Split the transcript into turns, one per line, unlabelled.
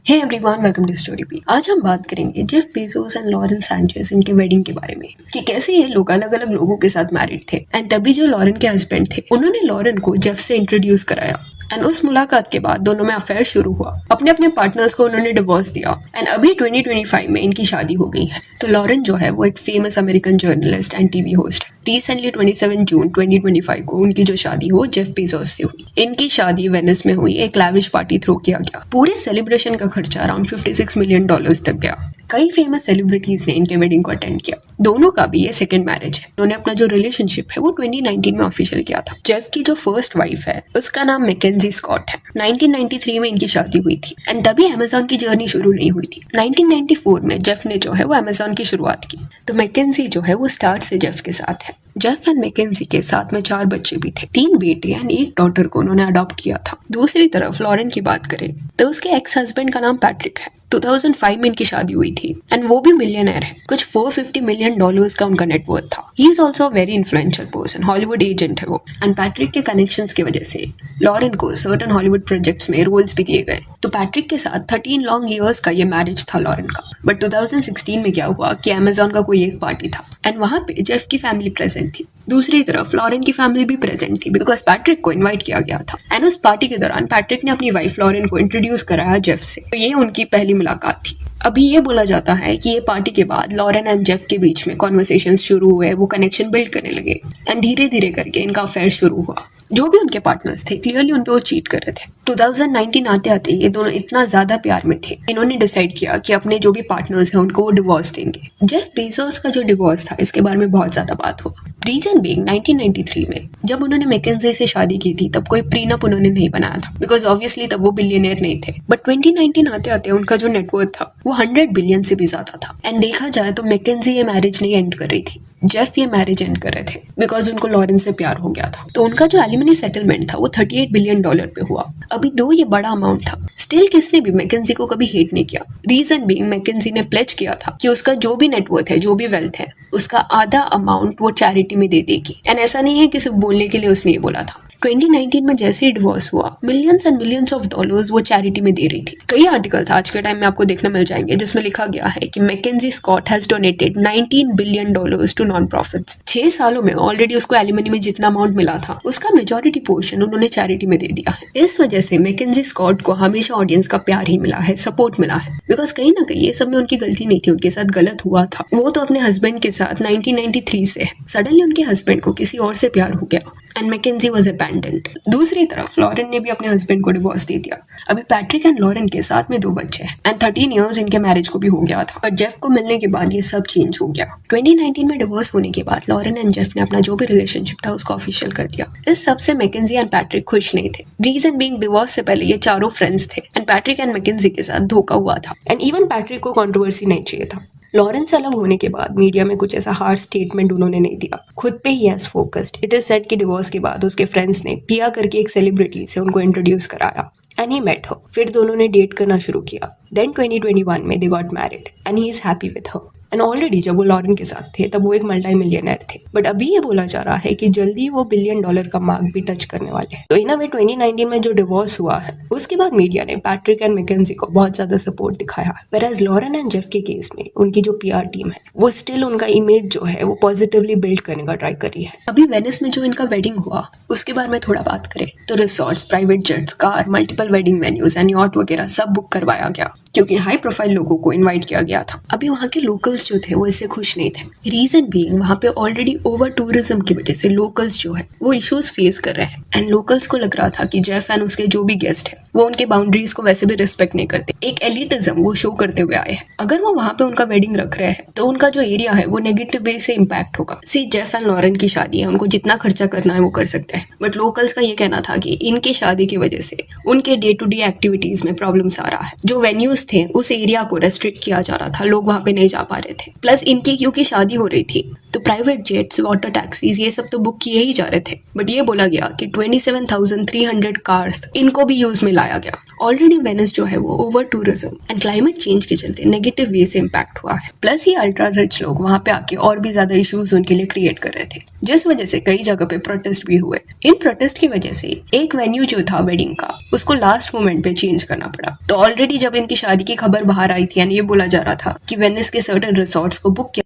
Hey everyone, welcome to story P. आज हम बात करेंगे Jeff Bezos and Lauren Sanchez इनके वेडिंग के बारे में कि कैसे ये लोग अलग अलग लोगों के साथ मैरिड थे। एंड तभी जो लॉरेन के हस्बैंड थे उन्होंने लॉरेन को जेफ से इंट्रोड्यूस कराया। एंड उस मुलाकात के बाद दोनों में अफेयर शुरू हुआ। अपने अपने पार्टनर्स को उन्होंने डिवोर्स दिया एंड अभी 2025 में इनकी शादी हो गई है। तो लॉरेन जो है वो एक famous American journalist and TV host. Recently 27 जून 2025 को उनकी जो शादी हो जेफ बेजोस से हुई। इनकी शादी वेनिस में हुई। एक लैविश पार्टी थ्रो किया गया। पूरे सेलिब्रेशन का खर्चा अराउंड $56 मिलियन तक गया। कई फेमस सेलिब्रिटीज ने इनके वेडिंग को अटेंड किया। दोनों का भी ये सेकंड मैरिज है। उन्होंने अपना जो रिलेशनशिप है वो 2019 में ऑफिशियल किया था। जेफ की जो फर्स्ट वाइफ है उसका नाम मैकेंजी स्कॉट है। 1993 में इनकी शादी हुई थी एंड तभी अमेजोन की जर्नी शुरू नहीं हुई थी। 1994 में जेफ ने जो है वो अमेजोन की शुरुआत की। तो मैकेंजी जो है वो स्टार्ट से जेफ के साथ है। जेफ एंड मैकेंजी के साथ में 4 बच्चे भी थे। 3 बेटे एंड 1 डॉटर को उन्होंने अडॉप्ट किया था। दूसरी तरफ लॉरेन की बात करें तो उसके एक्स हस्बैंड का नाम पैट्रिक है। 2005 में इनकी शादी हुई थी एंड वो भी मिलियनर है। कुछ $450 मिलियन का उनका नेटवर्थ था। He is also very influential person. Hollywood agent है वो। एंड पैट्रिक के कनेक्शंस की वजह से लॉरेन को सर्टेन हॉलीवुड प्रोजेक्ट्स में रोल्स भी दिए गए। तो पैट्रिक के साथ 13 लॉन्ग ईयर्स का ये मैरिज था लॉरेन का। बट 2016 में क्या हुआ कि अमेजोन का कोई एक पार्टी था एंड वहां पे जेफ की फैमिली प्रेजेंट थी। दूसरी तरफ लॉरेन की फैमिली भी प्रेजेंट थी बिकॉज पैट्रिक को इनवाइट किया गया था। एंड उस पार्टी के दौरान पैट्रिक ने अपनी वाइफ लॉरेन को इंट्रोड्यूस कराया जेफ से। तो ये उनकी पहली मुलाकात थी। अभी ये बोला जाता है कि ये पार्टी के बाद लॉरेन एंड जेफ के बीच में कॉन्वर्सेशंस शुरू हुए। वो कनेक्शन बिल्ड करने लगे एंड धीरे धीरे करके इनका अफेयर शुरू हुआ। जो भी उनके पार्टनर्स थे क्लियरली उन पे वो चीट कर रहे थे। 2019 आते आते ये दोनों इतना ज्यादा प्यार में थे, इन्होंने डिसाइड किया कि अपने जो भी पार्टनर्स हैं उनको वो डिवोर्स देंगे। जेफ बेजोस का जो डिवोर्स था इसके बारे में बहुत ज्यादा बात हुआ। रीजन बीइंग 1993 में जब उन्होंने मैकेंजी से शादी की थी तब कोई प्रीनप उन्होंने नहीं बनाया था बिकॉज ऑब्वियसली तब वो बिलियनर नहीं थे। बट 2019 आते आते उनका जो नेटवर्थ था वो 100 बिलियन से भी ज्यादा था। एंड देखा जाए तो मैकेंजी ये मैरिज नहीं एंड कर रही थी, जेफ ये मैरिज एंड कर रहे थे बिकॉज उनको लॉरेन से प्यार हो गया था। तो उनका जो एलिमनी सेटलमेंट था वो $38 बिलियन पे हुआ। अभी दो ये बड़ा अमाउंट था, स्टिल किसने भी मैकेंजी को कभी हेट नहीं किया। रीजन बीइंग मैकेंजी ने प्लेज किया था कि उसका जो भी नेटवर्थ है, जो भी वेल्थ है, उसका आधा अमाउंट वो चैरिटी में दे देगी। एंड ऐसा नहीं है कि सिर्फ बोलने के लिए उसने ये बोला था। 2019 में जैसे ही डिवोर्स हुआ millions and millions of dollars वो चैरिटी में दे रही थी। कई आर्टिकल्स आज के टाइम में आपको देखने मिल जाएंगे जिसमें लिखा गया है कि MacKenzie Scott has donated $19 billion to non profits. 6 सालों में ऑलरेडी उसको एलिमनी में जितना अमाउंट मिला था उसका मेजोरिटी पोर्शन उन्होंने चैरिटी में दे दिया है। इस वजह से मैकेंजी स्कॉट को हमेशा ऑडियंस का प्यार ही मिला है, सपोर्ट मिला है। बिकॉज कहीं ना कहीं ये सब में उनकी गलती नहीं थी, उनके साथ गलत हुआ था। वो तो अपने हस्बैंड के साथ 1993 से है, सडनली उनके हस्बैंड को किसी और से प्यार हो गया एंड मैकेंजी वाज अबैंडन्ड। दूसरी तरफ लॉरेन ने भी अपने हस्बैंड को डिवोर्स दे दिया। अभी पैट्रिक एंड लॉरेन के साथ में 2 बच्चे हैं एंड 13 इयर्स इनके मैरिज को भी हो गया था। बट जेफ को मिलने के बाद ये सब चेंज हो गया। 2019 में डिवोर्स होने के बाद लॉरेन एंड जेफ ने अपना जो भी रिलेशनशिप था उसको ऑफिशियल कर दिया। इस सब से मैकेंजी एंड पैट्रिक खुश नहीं थे। रीजन बीइंग डिवोर्स से पहले ये चारों फ्रेंड्स थे एंड पैट्रिक एंड मैकेंजी के साथ धोखा हुआ था एंड इवन पैट्रिक को कंट्रोवर्सी नहीं चाहिए था। लॉरेन से अलग होने के बाद मीडिया में कुछ ऐसा हार्श स्टेटमेंट उन्होंने नहीं दिया, खुद पे he has focused. It is said कि डिवोर्स के बाद उसके फ्रेंड्स ने पिया करके एक सेलिब्रिटी से उनको इंट्रोड्यूस कराया एंड ही मेट हर। फिर दोनों ने डेट करना शुरू किया। देन 2021 में they got married and he is happy with her. And already जब वो लॉरेन के साथ थे तब वो एक मल्टी मिलियनर थे। बट अभी ये बोला जा रहा है कि जल्दी वो $1 बिलियन का मार्क भी टच करने वाले हैं। तो इन अ वे 2019 में जो डिवोर्स हुआ है उसके बाद मीडिया ने पैट्रिक एंड मैकेंजी को बहुत ज्यादा सपोर्ट दिखाया। Whereas लॉरेन एंड जेफ के केस में उनकी जो PR टीम है वो स्टिल उनका इमेज जो है वो पॉजिटिवली बिल्ड करने का ट्राई कर रही है। अभी वेनिस में जो इनका वेडिंग हुआ उसके बारे में थोड़ा बात करें तो resorts, private jets, car, multiple wedding venues and yacht वगैरह सब बुक करवाया गया क्योंकि हाई प्रोफाइल लोगों को इन्वाइट किया गया था। अभी वहाँ के लोकल्स जो थे वो इससे खुश नहीं थे। रीजन बीइंग वहाँ पे ऑलरेडी ओवर टूरिज्म की वजह से लोकल्स जो है वो इश्यूज फेस कर रहे हैं एंड लोकल्स को लग रहा था कि जेफ एंड उसके जो भी गेस्ट है वो उनके बाउंड्रीज को वैसे भी रिस्पेक्ट नहीं करते। एक एलिटिज्म वो शो करते हुए आए हैं। अगर वो वहाँ पे उनका वेडिंग रख रहे हैं तो उनका जो एरिया है वो नेगेटिव वे से इम्पैक्ट होगा। सी जेफ एंड लॉरेन की शादी है, उनको जितना खर्चा करना है वो कर सकते हैं। बट लोकल्स का ये कहना था कि इनकी शादी की वजह से उनके डे टू डे एक्टिविटीज में प्रॉब्लम्स आ रहा है। जो वेन्यूज थे उस एरिया को रेस्ट्रिक्ट किया जा रहा था, लोग वहाँ पे नहीं जा पा रहे थे। प्लस इनकी क्योंकि शादी हो रही थी तो प्राइवेट जेट्स, वाटर टैक्सीज ये सब तो बुक किए ही जा रहे थे। बट ये बोला गया कि 27,300 कार्स इनको भी यूज में लाया गया। ऑलरेडी वेनिस जो है वो over tourism and climate change के चलते नेगेटिव वे से इम्पैक्ट हुआ है। प्लस ये अल्ट्रा रिच लोग वहाँ पे आके और भी ज्यादा इश्यूज उनके लिए क्रिएट कर रहे थे, जिस वजह से कई जगह पे प्रोटेस्ट भी हुए। इन प्रोटेस्ट की वजह से एक वेन्यू जो था वेडिंग का उसको लास्ट मोमेंट पे चेंज करना पड़ा। तो ऑलरेडी जब इनकी शादी शादी की खबर बाहर आई थी एंड ये बोला जा रहा था कि वेनिस के सर्टेन रिसोर्ट्स को बुक